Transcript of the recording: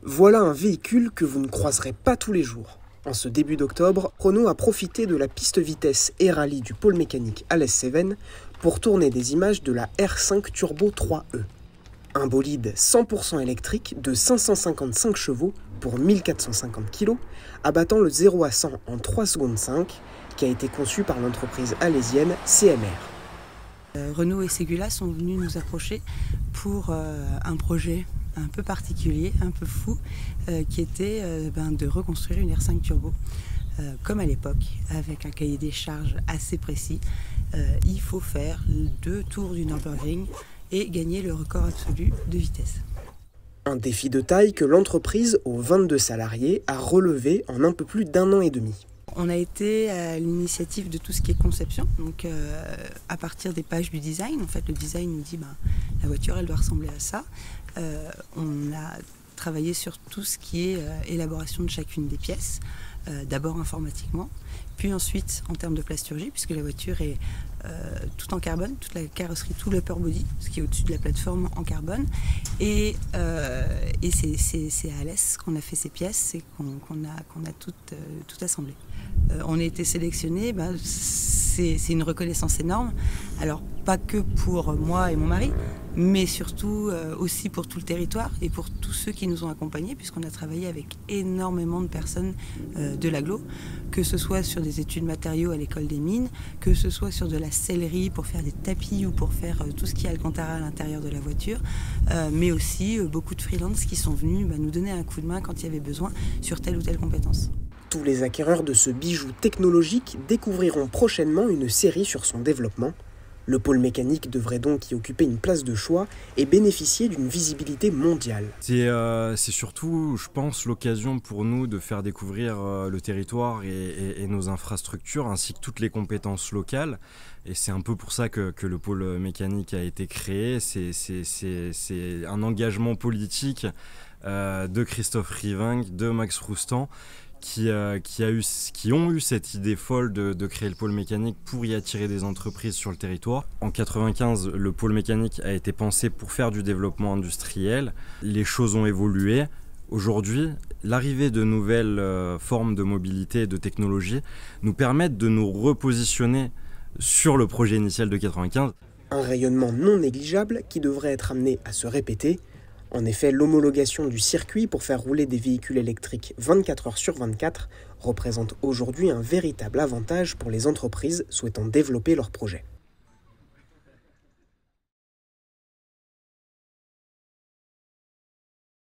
Voilà un véhicule que vous ne croiserez pas tous les jours. En ce début d'octobre, Renault a profité de la piste vitesse et rallye du pôle mécanique à l'Es-Cévennes pour tourner des images de la R5 Turbo 3E. Un bolide 100% électrique de 555 chevaux pour 1450 kg, abattant le 0 à 100 en 3 secondes 5, qui a été conçu par l'entreprise alésienne CMR. Renault et Ségula sont venus nous approcher pour un projet un peu particulier, un peu fou, qui était de reconstruire une R5 Turbo. Comme à l'époque, avec un cahier des charges assez précis, il faut faire 2 tours du Nürburgring et gagner le record absolu de vitesse. Un défi de taille que l'entreprise, aux 22 salariés, a relevé en un peu plus d'1 an et demi. On a été à l'initiative de tout ce qui est conception, donc à partir des pages du design. En fait, le design nous dit la voiture elle doit ressembler à ça. On a travaillé sur tout ce qui est élaboration de chacune des pièces, d'abord informatiquement, puis ensuite en termes de plasturgie, puisque la voiture est tout en carbone, toute la carrosserie, tout l'upper body, ce qui est au-dessus de la plateforme en carbone. Et c'est à Alès qu'on a fait ces pièces et qu'on a tout assemblé. On a été sélectionnés, c'est une reconnaissance énorme. Alors pas que pour moi et mon mari, mais surtout aussi pour tout le territoire et pour tous ceux qui nous ont accompagnés, puisqu'on a travaillé avec énormément de personnes de l'agglo, que ce soit sur des études matériaux à l'école des mines, que ce soit sur de la sellerie pour faire des tapis ou pour faire tout ce qui est Alcantara à l'intérieur de la voiture, mais aussi beaucoup de freelance qui sont venus nous donner un coup de main quand il y avait besoin sur telle ou telle compétence. Tous les acquéreurs de ce bijou technologique découvriront prochainement une série sur son développement. Le pôle mécanique devrait donc y occuper une place de choix et bénéficier d'une visibilité mondiale. C'est surtout, je pense, l'occasion pour nous de faire découvrir le territoire et nos infrastructures ainsi que toutes les compétences locales. Et c'est un peu pour ça que le pôle mécanique a été créé. C'est un engagement politique de Christophe Riving, de Max Roustan, qui ont eu cette idée folle de créer le pôle mécanique pour y attirer des entreprises sur le territoire. En 1995, le pôle mécanique a été pensé pour faire du développement industriel. Les choses ont évolué. Aujourd'hui, l'arrivée de nouvelles formes de mobilité et de technologie nous permettent de nous repositionner sur le projet initial de 1995. Un rayonnement non négligeable qui devrait être amené à se répéter. En effet, l'homologation du circuit pour faire rouler des véhicules électriques 24 heures sur 24 représente aujourd'hui un véritable avantage pour les entreprises souhaitant développer leurs projets.